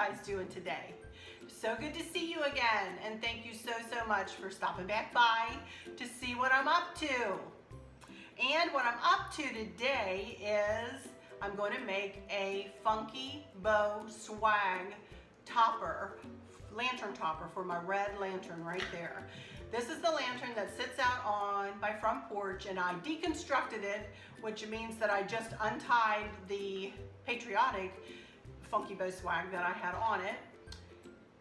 guys doing today? So good to see you again, and thank you so much for stopping back by to see what I'm up to. And what I'm up to today is I'm going to make a funky bow swag topper, lantern topper for my red lantern right there. This is the lantern that sits out on my front porch, and I deconstructed it, which means that I just untied the patriotic funky bow swag that I had on it,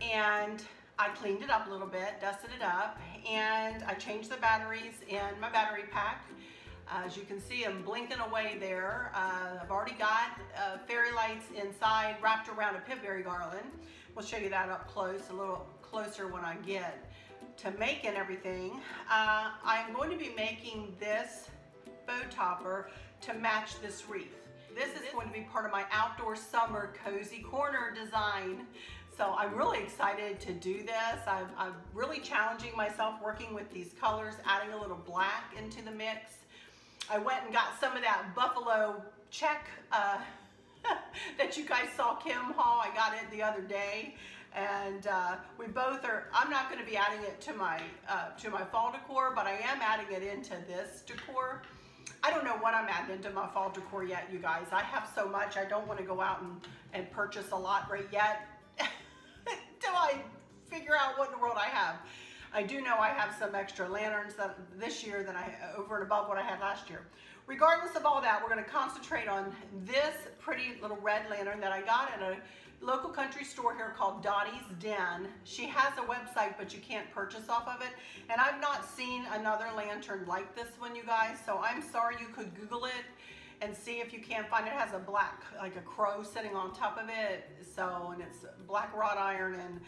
and I cleaned it up a little bit, dusted it up, and I changed the batteries in my battery pack. As you can see, I'm blinking away there. I've already got fairy lights inside wrapped around a pipberry garland. We'll show you that up close, a little closer when I get to making everything. I'm going to be making this bow topper to match this wreath. This is going to be part of my outdoor summer cozy corner design. So I'm really excited to do this. I'm really challenging myself working with these colors, adding a little black into the mix. I went and got some of that buffalo check that you guys saw Kim haul. I got it the other day. And we both are, I'm not going to be adding it to my fall decor, but I am adding it into this decor. I don't know what I'm adding into my fall decor yet, you guys. I have so much, I don't want to go out and purchase a lot right yet until I figure out what in the world I have. I do know I have some extra lanterns this year that over and above what I had last year. Regardless of all that, we're going to concentrate on this pretty little red lantern that I got at a local country store here called Dottie's Den. She has a website, but you can't purchase off of it. And I've not seen another lantern like this one, you guys. So I'm sorry, you could Google it and see if you can't find it. It has a black, like a crow sitting on top of it. So, and it's black wrought iron and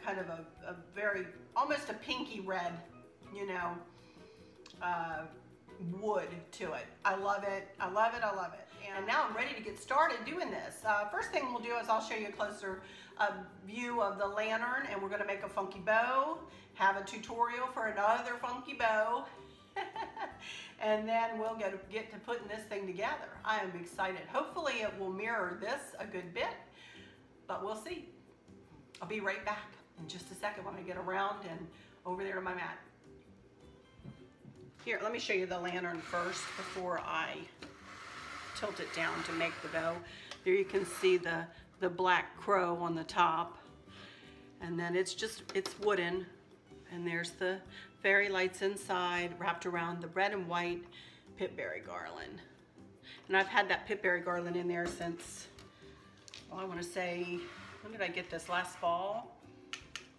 kind of a very, almost a pinky red, you know, wood to it. I love it. I love it. I love it. And now I'm ready to get started doing this. First thing we'll do is I'll show you a closer view of the lantern, and we're going to make a funky bow, have a tutorial for another funky bow, and then we'll get to putting this thing together. I am excited. Hopefully it will mirror this a good bit, but we'll see. I'll be right back in just a second when I get around and over there to my mat. Here, let me show you the lantern first before I tilt it down to make the bow. There you can see the black crow on the top, and then it's wooden, and there's the fairy lights inside wrapped around the red and white pipberry garland. And I've had that pipberry garland in there since, well, I want to say, when did I get this? Last fall?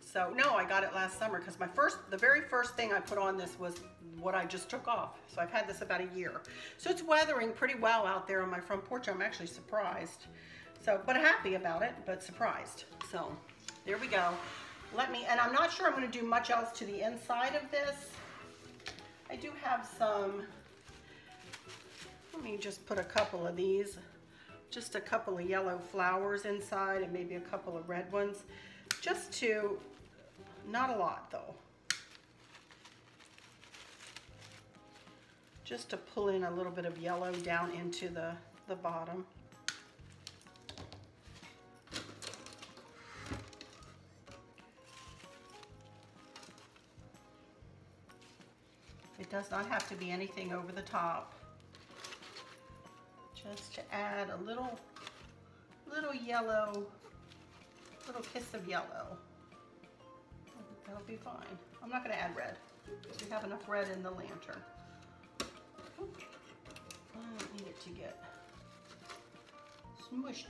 So no, I got it last summer, because the very first thing I put on this was what I just took off. So I've had this about a year. So it's weathering pretty well out there on my front porch. I'm actually surprised. So, but happy about it, but surprised. So there we go. And I'm not sure I'm going to do much else to the inside of this. I do have some, let me just put a couple of these, just a couple of yellow flowers inside and maybe a couple of red ones, just to, not a lot though. Just to pull in a little bit of yellow down into the bottom. It does not have to be anything over the top. Just to add a little yellow, little kiss of yellow. That'll be fine. I'm not going to add red because we have enough red in the lantern. I don't need it to get smushed.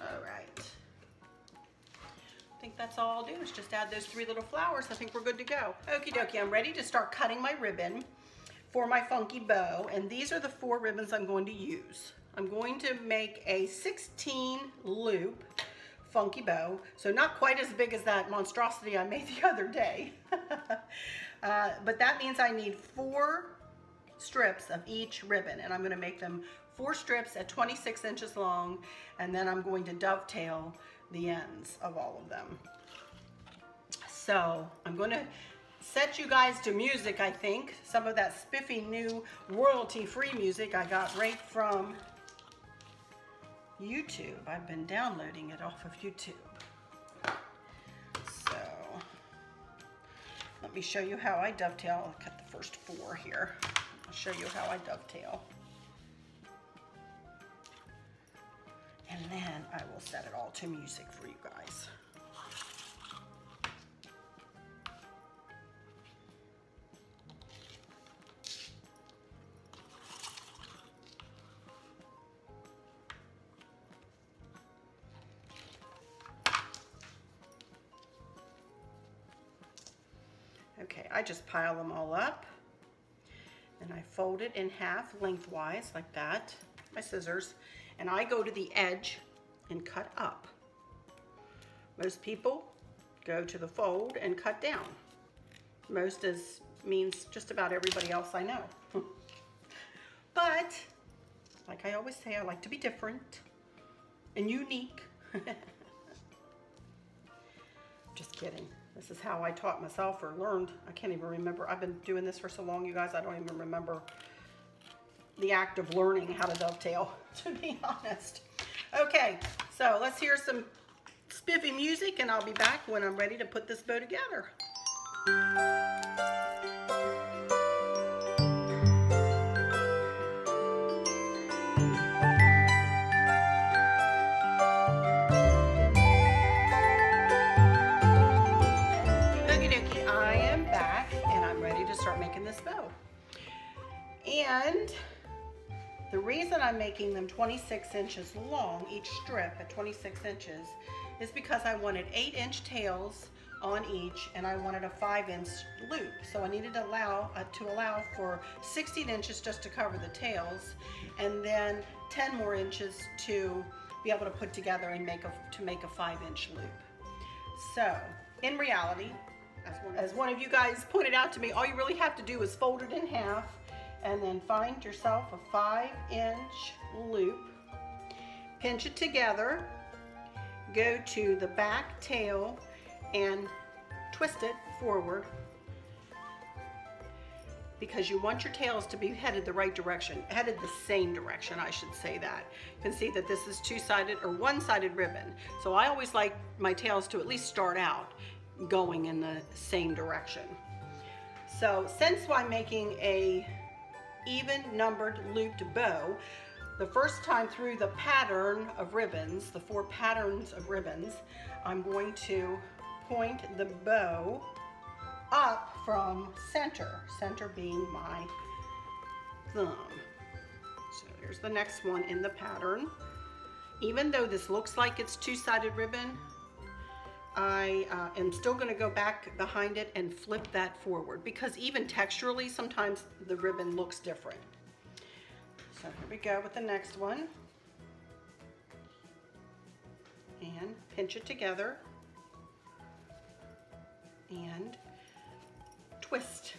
All right. I think that's all I'll do is just add those 3 little flowers. I think we're good to go. Okie dokie, I'm ready to start cutting my ribbon for my funky bow, and these are the 4 ribbons I'm going to use. I'm going to make a 16 loop funky bow, so not quite as big as that monstrosity I made the other day. But that means I need 4 strips of each ribbon, and I'm going to make them 4 strips at 26 inches long, and then I'm going to dovetail the ends of all of them. So I'm going to set you guys to music, I think. Some of that spiffy new royalty-free music I got right from YouTube. I've been downloading it off of YouTube. So let me show you how I dovetail. I'll cut the first 4 here. I'll show you how I dovetail. And then I will set it all to music for you guys. Okay, I just pile them all up and I fold it in half lengthwise like that, my scissors, and I go to the edge and cut up. Most people go to the fold and cut down. Most means just about everybody else I know. But, like I always say, I like to be different and unique. Just kidding. This is how I taught myself or learned. I can't even remember. I've been doing this for so long, you guys, I don't even remember the act of learning how to dovetail, to be honest. Okay, so let's hear some spiffy music and I'll be back when I'm ready to put this bow together. This bow. And the reason I'm making them 26 inches long, each strip at 26 inches, is because I wanted 8-inch tails on each and I wanted a 5-inch loop. So I needed to allow for 16 inches just to cover the tails and then 10 more inches to be able to put together and make a 5-inch loop. So in reality, as one of you guys pointed out to me, all you really have to do is fold it in half and then find yourself a 5-inch loop, pinch it together, go to the back tail and twist it forward because you want your tails to be headed the right direction, headed the same direction, I should say that. You can see that this is 2-sided or 1-sided ribbon. So I always like my tails to at least start out going in the same direction. So since I'm making a even numbered looped bow, the first time through the pattern of ribbons, the 4 patterns of ribbons, I'm going to point the bow up from center being my thumb. So here's the next one in the pattern. Even though this looks like it's 2-sided ribbon, I am still going to go back behind it and flip that forward because even texturally sometimes the ribbon looks different. So here we go with the next one. And pinch it together and twist.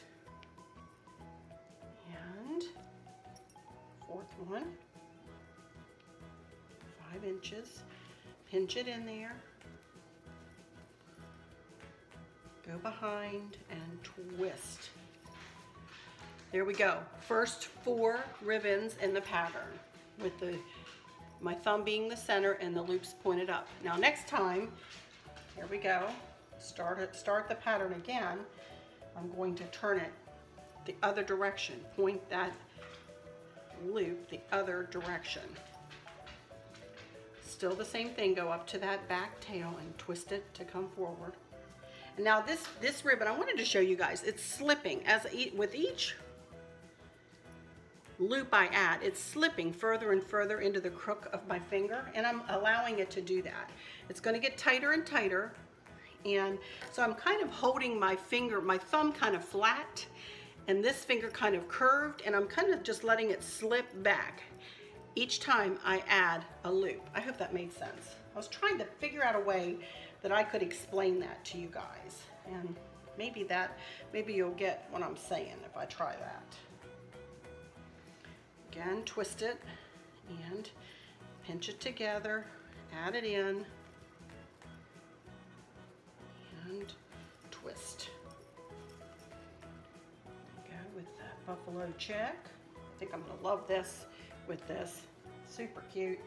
And 4th one, 5 inches, pinch it in there. Go behind and twist. There we go. First 4 ribbons in the pattern with my thumb being the center and the loops pointed up. Now next time, here we go. Start the pattern again. I'm going to turn it the other direction. Point that loop the other direction. Still the same thing. Go up to that back tail and twist it to come forward. Now this ribbon, I wanted to show you guys, it's slipping. With each loop I add, it's slipping further and further into the crook of my finger, and I'm allowing it to do that. It's going to get tighter and tighter, and so I'm kind of holding my thumb kind of flat, and this finger kind of curved, and I'm kind of just letting it slip back each time I add a loop. I hope that made sense. I was trying to figure out a way that I could explain that to you guys, and maybe you'll get what I'm saying if I try that. Again, twist it and pinch it together, add it in, and twist. Go with that buffalo check. I think I'm gonna love this with this. Super cute.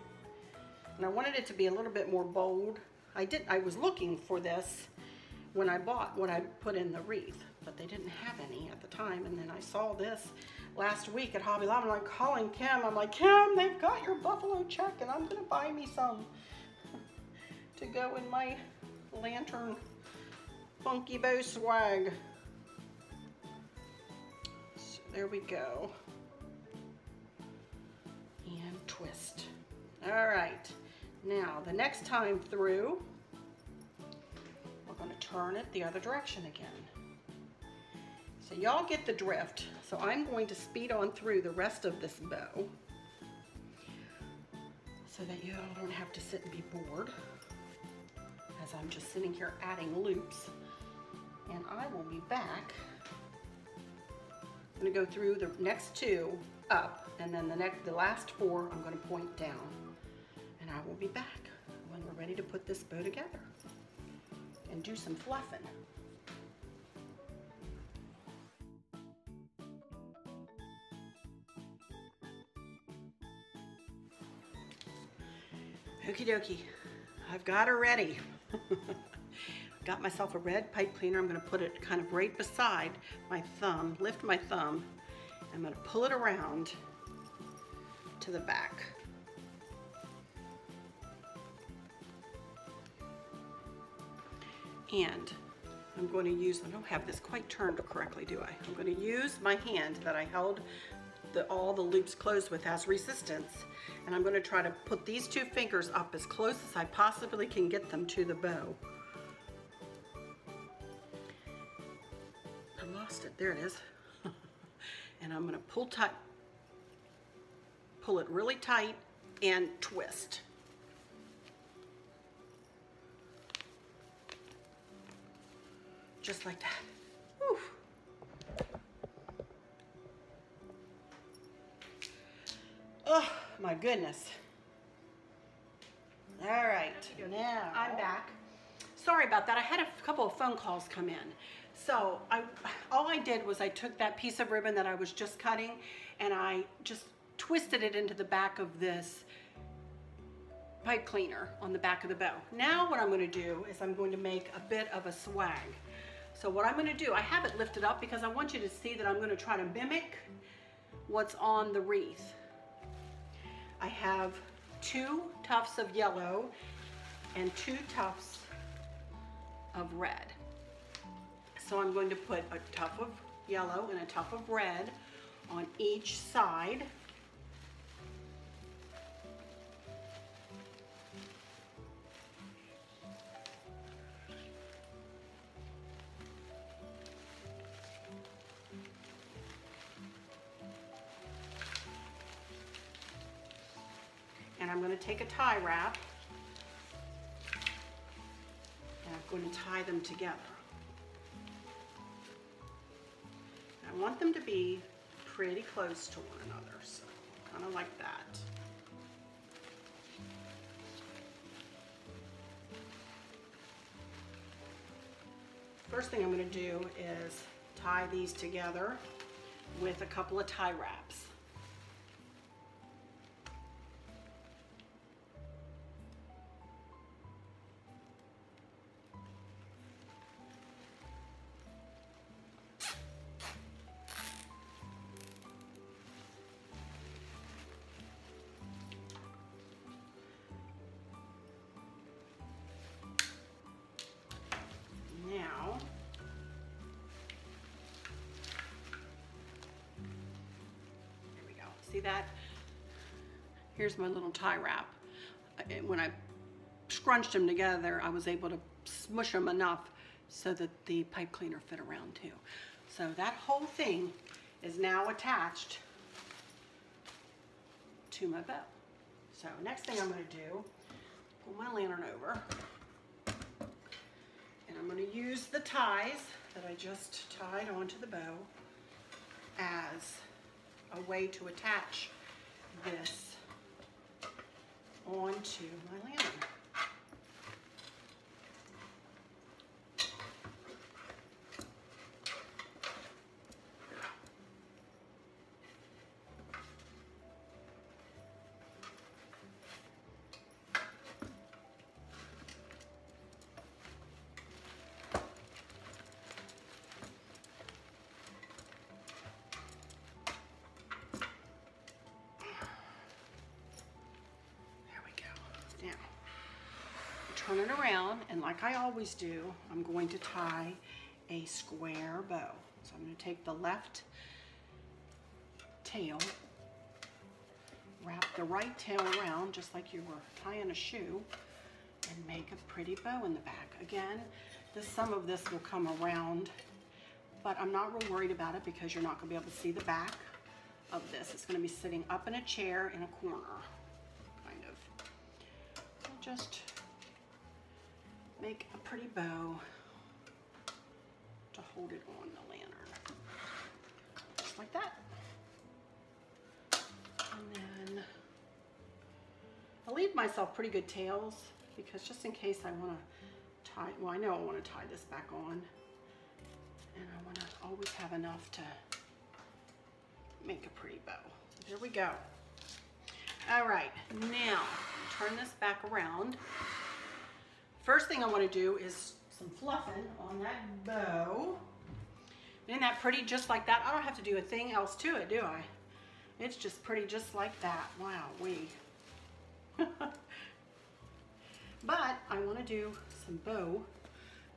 And I wanted it to be a little bit more bold. I was looking for this when I put in the wreath, but they didn't have any at the time. And then I saw this last week at Hobby Lobby. I'm like calling Kim. I'm like, Kim, they've got your buffalo check and I'm gonna buy me some to go in my lantern funky bow swag. So there we go. And twist. All right, now the next time through, we're gonna turn it the other direction again. So y'all get the drift. So I'm going to speed on through the rest of this bow so that you don't have to sit and be bored as I'm just sitting here adding loops. And I will be back. I'm gonna go through the next two up, and then the last four I'm gonna point down. And I will be back when we're ready to put this bow together and do some fluffing. Okie dokie, I've got her ready. Got myself a red pipe cleaner. I'm gonna put it kind of right beside my thumb, lift my thumb. I'm gonna pull it around to the back. And I'm going to use, I don't have this quite turned correctly, do I? I'm going to use my hand that I held all the loops closed with as resistance, and I'm going to try to put these two fingers up as close as I possibly can get them to the bow. I lost it, there it is. And I'm going to pull it really tight and twist. Just like that. Whew. Oh my goodness. All right, now I'm back. Sorry about that. I had a couple of phone calls come in. So all I did was I took that piece of ribbon that I was just cutting and I just twisted it into the back of this pipe cleaner on the back of the bow. Now what I'm going to do is I'm going to make a bit of a swag. So what I'm going to do, I have it lifted up because I want you to see that I'm going to try to mimic what's on the wreath. I have 2 tufts of yellow and 2 tufts of red. So I'm going to put a tuft of yellow and a tuft of red on each side. And I'm going to take a tie wrap and I'm going to tie them together. I want them to be pretty close to one another, so kind of like that. First thing I'm going to do is tie these together with a couple of tie wraps. See that? Here's my little tie wrap. When I scrunched them together, I was able to smush them enough so that the pipe cleaner fit around too. So that whole thing is now attached to my bow. So next thing I'm going to do, pull my lantern over, and I'm going to use the ties that I just tied onto the bow as a way to attach this onto my lantern. turn it around, and like I always do, I'm going to tie a square bow. So I'm going to take the left tail, wrap the right tail around just like you were tying a shoe, and make a pretty bow in the back. Again, some of this will come around, but I'm not real worried about it because you're not going to be able to see the back of this. It's going to be sitting up in a chair in a corner, kind of. I'll just make a pretty bow to hold it on the lantern, just like that. And then I leave myself pretty good tails because just in case I want to tie, well, I know I want to tie this back on, and I want to always have enough to make a pretty bow. So there we go. All right, now turn this back around. First thing I want to do is some fluffing on that bow. Isn't that pretty? Just like that. I don't have to do a thing else to it, do I? It's just pretty just like that. Wow, But I want to do some bow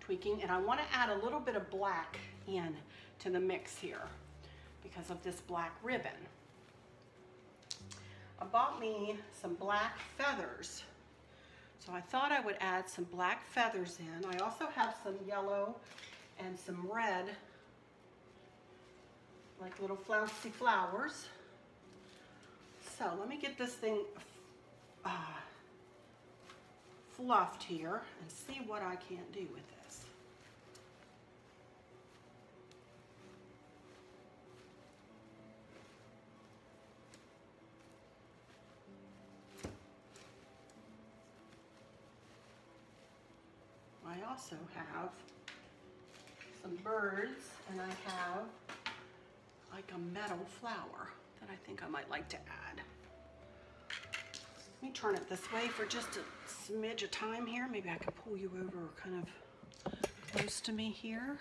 tweaking, and I want to add a little bit of black in to the mix here because of this black ribbon. I bought me some black feathers, so I thought I would add some black feathers in. I also have some yellow and some red, like little flouncy flowers. So let me get this thing fluffed here and see what I can do with this. I also have some birds, and I have like a metal flower that I think I might like to add. Let me turn it this way for just a smidge of time here. Maybe I can pull you over kind of close to me here.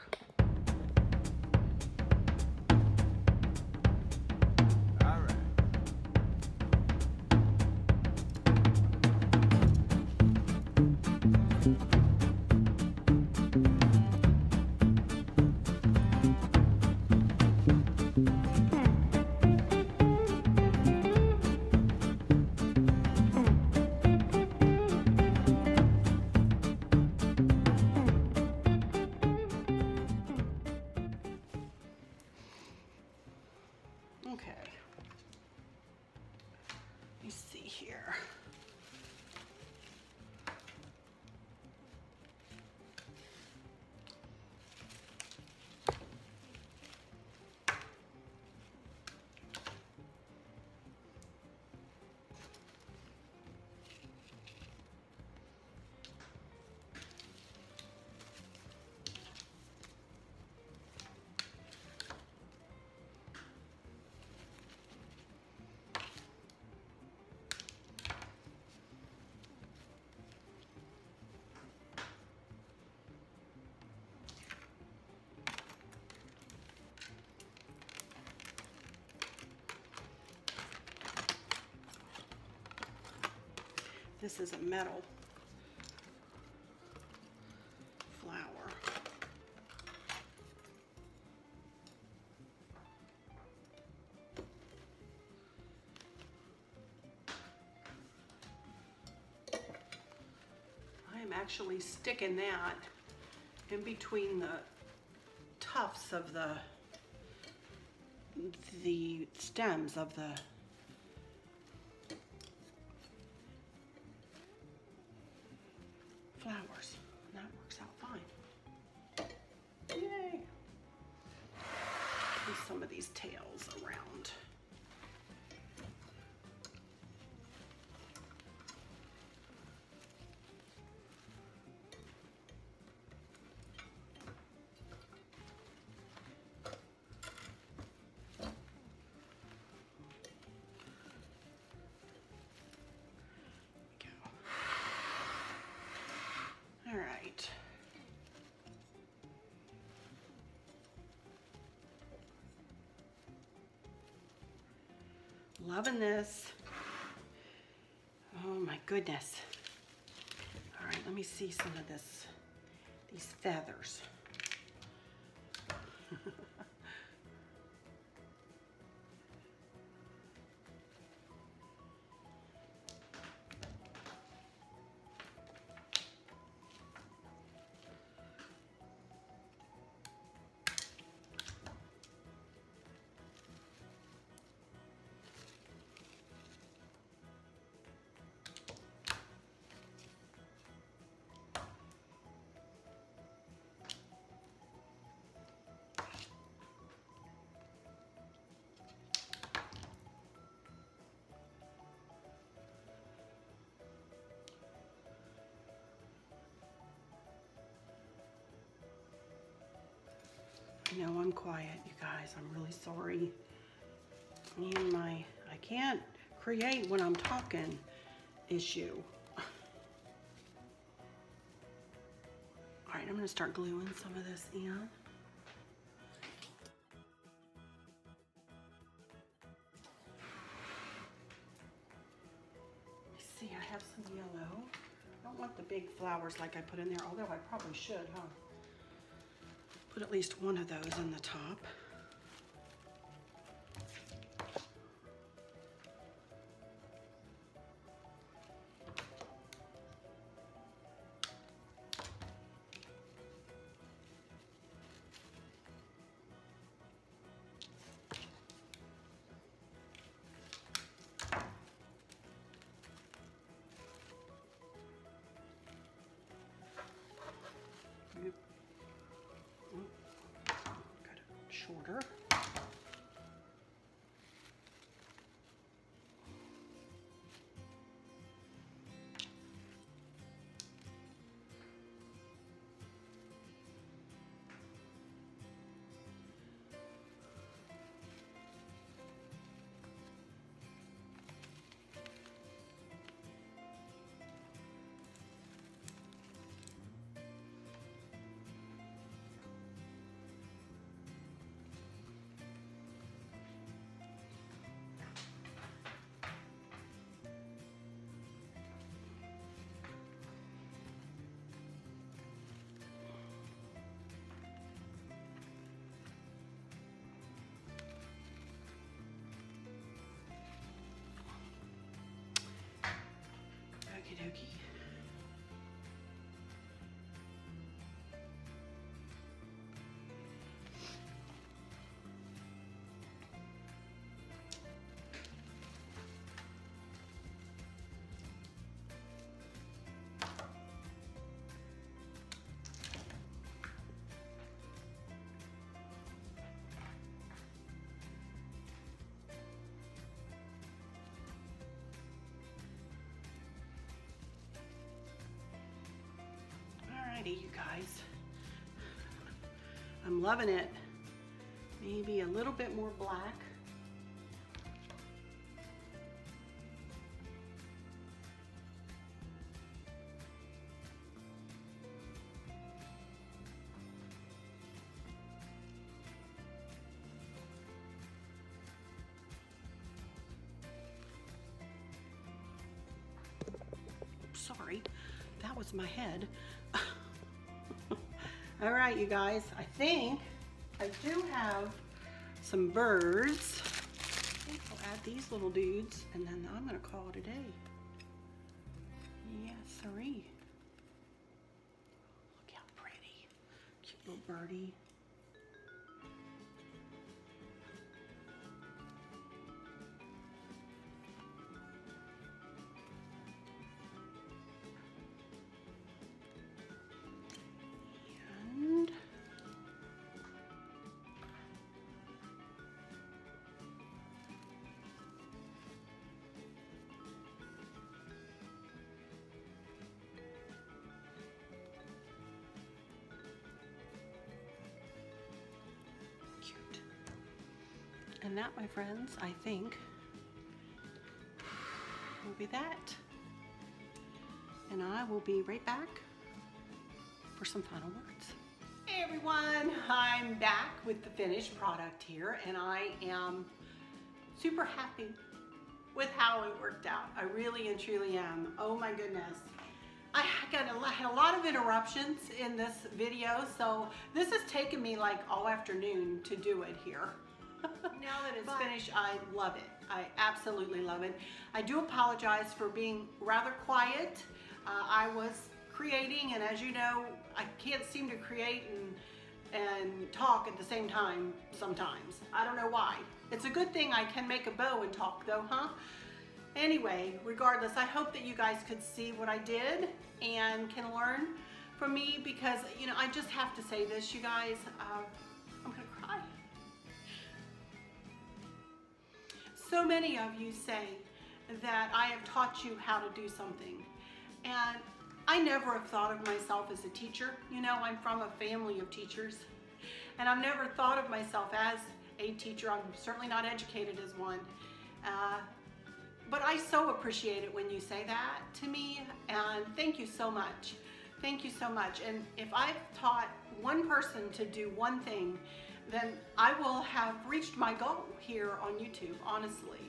This is a metal flower. I am actually sticking that in between the tufts of the stems of the flowers. And that works out fine. Yay! And some of these tails around. Loving this. Oh my goodness. All right, let me see some of these feathers. I know I'm quiet, you guys. I'm really sorry. And I can't create when I'm talking issue. All right, I'm gonna start gluing some of this in. Let's see, I have some yellow. I don't want the big flowers like I put in there, although I probably should, huh? Put at least one of those in the top. Shorter. Okie dokie. You guys, I'm loving it. Maybe a little bit more black. Sorry, that was my head. All right, you guys, I think I do have some birds. I think I'll add these little dudes, and then I'm gonna call it a day. Yes, sirree. Look how pretty. Cute little birdie. And that, my friends, I think will be that. And I will be right back for some final words. Hey everyone, I'm back with the finished product here, and I am super happy with how it worked out. I really and truly am. Oh my goodness. had a lot of interruptions in this video, so this has taken me like all afternoon to do it here. Now that it's finished, I love it. I absolutely love it. I do apologize for being rather quiet. I was creating, and as you know, I can't seem to create and talk at the same time sometimes. I don't know why. It's a good thing I can make a bow and talk though, huh? Anyway, regardless, I hope that you guys could see what I did and can learn from me, because, you know, I just have to say this, you guys, I'm gonna cry. So many of you say that I have taught you how to do something, and I never have thought of myself as a teacher. You know, I'm from a family of teachers, and I've never thought of myself as a teacher. I'm certainly not educated as one. But I so appreciate it when you say that to me, and thank you so much. Thank you so much. And if I've taught one person to do one thing, then I will have reached my goal here on YouTube, honestly.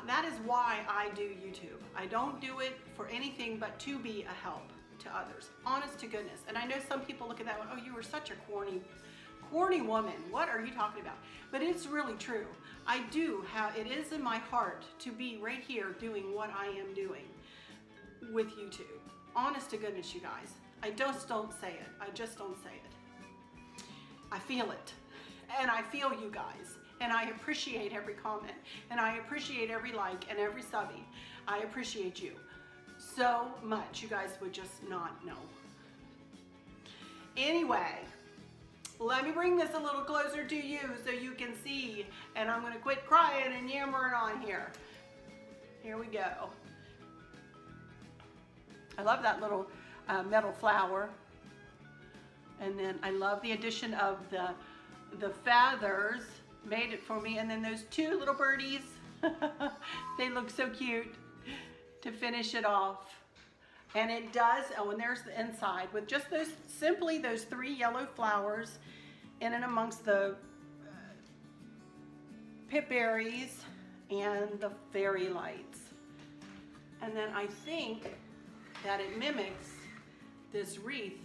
That is why I do YouTube. I don't do it for anything but to be a help to others, honest to goodness. And I know some people look at that one, oh, you were such a corny woman. What are you talking about? But it's really true. I do have, it is in my heart to be right here doing what I am doing with YouTube. Honest to goodness, you guys. I just don't say it. I just don't say it. I feel it. And I feel you guys. And I appreciate every comment. And I appreciate every like and every subbing. I appreciate you so much. You guys would just not know. Anyway, let me bring this a little closer to you so you can see, and I'm gonna quit crying and yammering on here. Here we go. I love that little metal flower. And then I love the addition of the feathers, made it for me. And then those two little birdies, they look so cute to finish it off. And it does, oh, and there's the inside with just those, simply those 3 yellow flowers in and amongst the pip berries and the fairy lights. And then I think that it mimics this wreath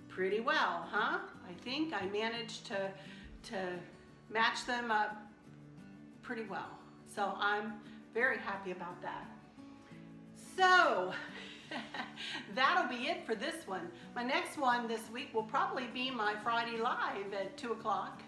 pretty well, huh? I think I managed to match them up pretty well. So I'm very happy about that. So, that'll be it for this one. My next one this week will probably be my Friday Live at 2 o'clock.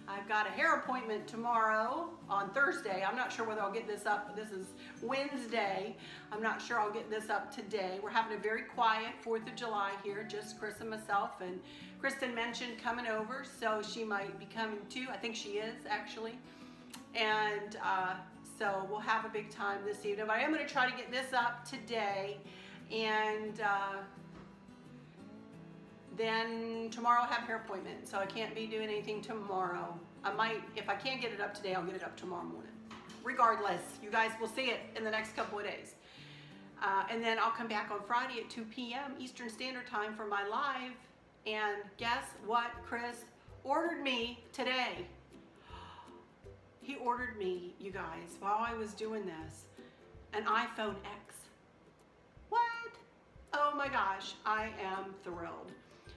I've got a hair appointment tomorrow on Thursday. I'm not sure whether I'll get this up. This is Wednesday. I'm not sure I'll get this up today. We're having a very quiet 4th of July here, just Chris and myself. And Kristen mentioned coming over, so she might be coming too. I think she is, actually. And so we'll have a big time this evening. But I am going to try to get this up today. And then tomorrow I'll have a hair appointment, so I can't be doing anything tomorrow. I might, if I can't get it up today, I'll get it up tomorrow morning. Regardless, you guys will see it in the next couple of days. And then I'll come back on Friday at 2 p.m. Eastern Standard Time for my live. And guess what Chris ordered me today? He ordered me, you guys, while I was doing this, an iPhone X. What? Oh my gosh, I am thrilled.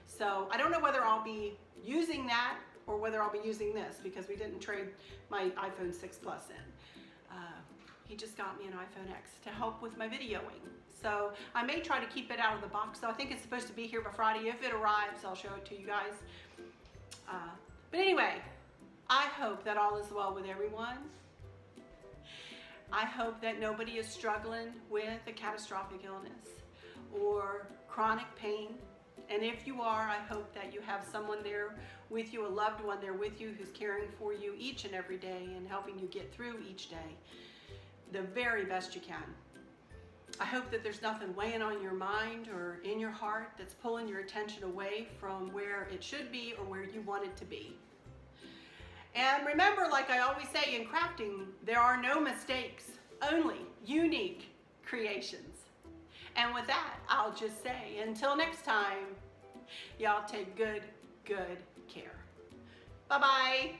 So I don't know whether I'll be using that or whether I'll be using this, because we didn't trade my iPhone 6 Plus in. He just got me an iPhone X to help with my videoing. So I may try to keep it out of the box. So I think it's supposed to be here by Friday. If it arrives, I'll show it to you guys. But anyway, I hope that all is well with everyone. I hope that nobody is struggling with a catastrophic illness or chronic pain. And if you are, I hope that you have someone there with you, a loved one there with you, who's caring for you each and every day and helping you get through each day the very best you can. I hope that there's nothing weighing on your mind or in your heart that's pulling your attention away from where it should be or where you want it to be. And remember, like I always say in crafting, there are no mistakes, only unique creations. And with that, I'll just say, until next time, y'all take good care. Bye-bye.